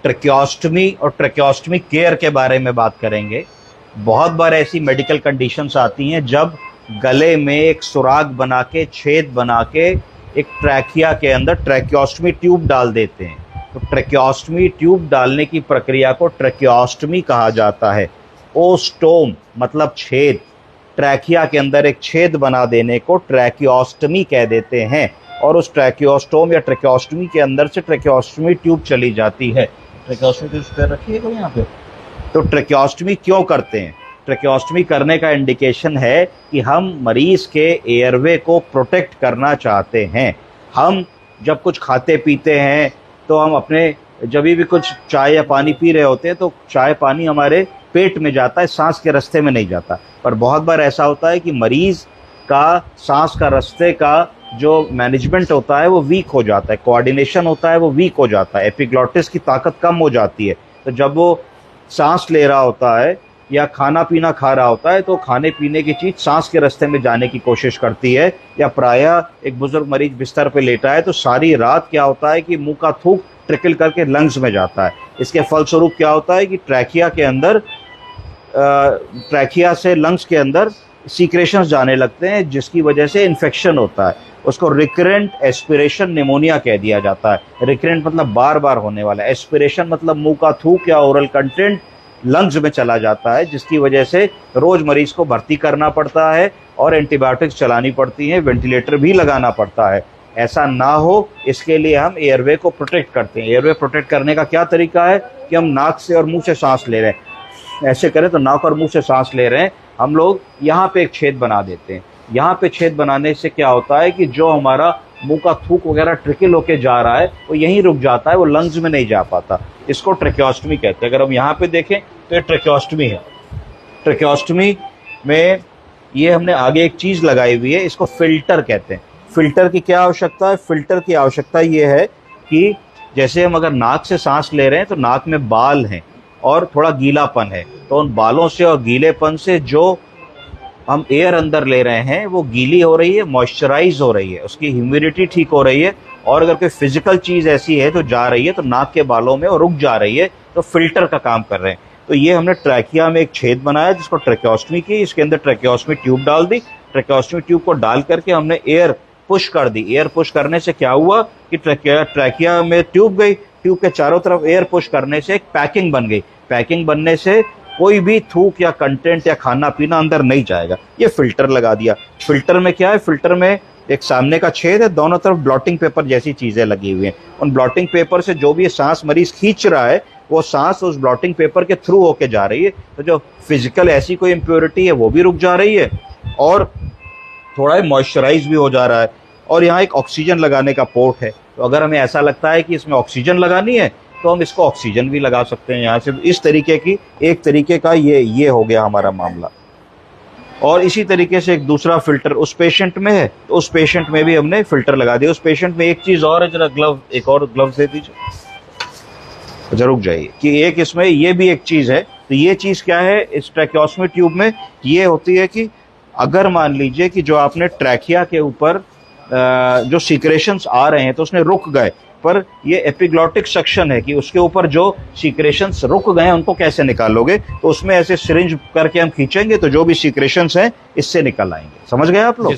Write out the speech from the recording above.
Tracheostomy और tracheostomy care के बारे में बात करेंगे। बहुत बार ऐसी मेडिकल कंडीशंस आती हैं जब गले में एक सुराग बना के, छेद बना के एक ट्रैकिया के अंदर ट्रैकियोस्टमी ट्यूब डाल देते हैं। तो ट्रैकियोस्टमी ट्यूब डालने की प्रक्रिया को ट्रैकियोस्टमी कहा जाता है। ओस्टोम मतलब छेद, ट्रैकिया के अंदर एक छेद बना देने को ट्रैकियोस्टमी कह देते हैं। और उस ट्रैकियोस्टोम या ट्रैकियोस्टमी के अंदर से ट्रैकियोस्टमी ट्यूब चली जाती है। ट्रैकियोस्टमी ट्यूब रखिए यहाँ पे। तो ट्रैकियोस्टमी क्यों करते हैं? ट्रैकियोस्टमी करने का इंडिकेशन है कि हम मरीज के एयरवे को प्रोटेक्ट करना चाहते हैं। हम जब कुछ खाते पीते हैं तो हम अपने जब भी कुछ चाय या पानी पी रहे होते हैं तो चाय पानी हमारे पेट में जाता है, सांस के रास्ते में नहीं जाता। पर बहुत बार ऐसा होता है कि मरीज का सांस का रास्ते का जो मैनेजमेंट होता है वो वीक हो जाता है, कोऑर्डिनेशन होता है वो वीक हो जाता है, एपिग्लॉटिस की ताकत कम हो जाती है। तो जब वो सांस ले रहा होता है या खाना पीना खा रहा होता है तो खाने पीने की चीज़ सांस के रास्ते में जाने की कोशिश करती है। या प्रायः एक बुजुर्ग मरीज बिस्तर पे लेटा है तो सारी रात क्या होता है कि मुंह का थूक ट्रिकल करके लंग्स में जाता है। इसके फलस्वरूप क्या होता है कि ट्रैकिया के अंदर ट्रैकिया से लंग्स के अंदर सीक्रेशंस जाने लगते हैं जिसकी वजह से इन्फेक्शन होता है। उसको रिकरेंट एस्पिरेशन निमोनिया कह दिया जाता है। रिकरेंट मतलब बार बार होने वाला, एस्पिरेशन मतलब मुंह का थूक या ओरल कंटेंट लंग्स में चला जाता है, जिसकी वजह से रोज मरीज को भर्ती करना पड़ता है और एंटीबायोटिक्स चलानी पड़ती हैं, वेंटिलेटर भी लगाना पड़ता है। ऐसा ना हो इसके लिए हम एयरवे को प्रोटेक्ट करते हैं। एयरवे प्रोटेक्ट करने का क्या तरीका है कि हम नाक से और मुंह से सांस ले रहे हैं, ऐसे करें तो नाक और मुंह से सांस ले रहे हैं, हम लोग यहाँ पे एक छेद बना देते हैं। यहाँ पे छेद बनाने से क्या होता है कि जो हमारा मुंह का थूक वगैरह ट्रिकल होके जा रहा है वो यहीं रुक जाता है, वो लंग्स में नहीं जा पाता। इसको ट्रैकियोस्टमी कहते हैं। अगर हम यहाँ पे देखें तो ये ट्रैकियोस्टमी है। ट्रैकियोस्टमी में ये हमने आगे एक चीज़ लगाई हुई है, इसको फिल्टर कहते हैं। फिल्टर की क्या आवश्यकता है? फिल्टर की आवश्यकता ये है कि जैसे हम अगर नाक से सांस ले रहे हैं तो नाक में बाल हैं और थोड़ा गीलापन है, तो उन बालों से और गीलेपन से जो हम एयर अंदर ले रहे हैं वो गीली हो रही है, मॉइस्चराइज हो रही है, उसकी ह्यूमिडिटी ठीक हो रही है। और अगर कोई फिजिकल चीज़ ऐसी है तो जा रही है तो नाक के बालों में और रुक जा रही है, तो फिल्टर का काम कर रहे हैं। तो ये हमने ट्रैकिया में एक छेद बनाया जिसको ट्रैकियोस्टमी की, इसके अंदर ट्रैकियोस्टमी ट्यूब डाल दी। ट्रैकियोस्टमी ट्यूब को डाल करके हमने एयर पुश कर दी। एयर पुश करने से क्या हुआ कि ट्रैकिया में ट्यूब गई, ट्यूब के चारों तरफ एयर पुश करने से एक पैकिंग बन गई। पैकिंग बनने से कोई भी थूक या कंटेंट या खाना पीना अंदर नहीं जाएगा। ये फिल्टर लगा दिया। फिल्टर में क्या है? फिल्टर में एक सामने का छेद है, दोनों तरफ ब्लॉटिंग पेपर जैसी चीजें लगी हुई हैं। उन ब्लॉटिंग पेपर से जो भी सांस मरीज खींच रहा है वो सांस उस ब्लॉटिंग पेपर के थ्रू होके जा रही है। तो जो फिजिकल ऐसी कोई इम्प्योरिटी है वो भी रुक जा रही है और थोड़ा मॉइस्चराइज भी हो जा रहा है। और यहाँ एक ऑक्सीजन लगाने का पोर्ट है, तो अगर हमें ऐसा लगता है कि इसमें ऑक्सीजन लगानी है तो हम इसको ऑक्सीजन भी लगा सकते हैं यहाँ से। इस तरीके की एक तरीके का ये हो गया हमारा मामला। और इसी तरीके से एक दूसरा फिल्टर उस पेशेंट में है, तो उस पेशेंट में भी हमने फिल्टर लगा दिया। उस पेशेंट में एक चीज़ और है, जरा ग्लव, एक और ग्लव दे दीजिए, अच्छा रुक जाइए, कि एक इसमें ये भी एक चीज़ है। तो ये चीज़ क्या है इस ट्रैकियोस्टमी ट्यूब में? ये होती है कि अगर मान लीजिए कि जो आपने ट्रैकिया के ऊपर जो सीक्रेशंस आ रहे हैं तो उसने रुक गए, पर ये एपिग्लॉटिक सक्शन है कि उसके ऊपर जो सीक्रेशंस रुक गए हैं उनको कैसे निकालोगे? तो उसमें ऐसे सिरिंज करके हम खींचेंगे तो जो भी सीक्रेशंस हैं इससे निकल आएंगे। समझ गए आप लोग?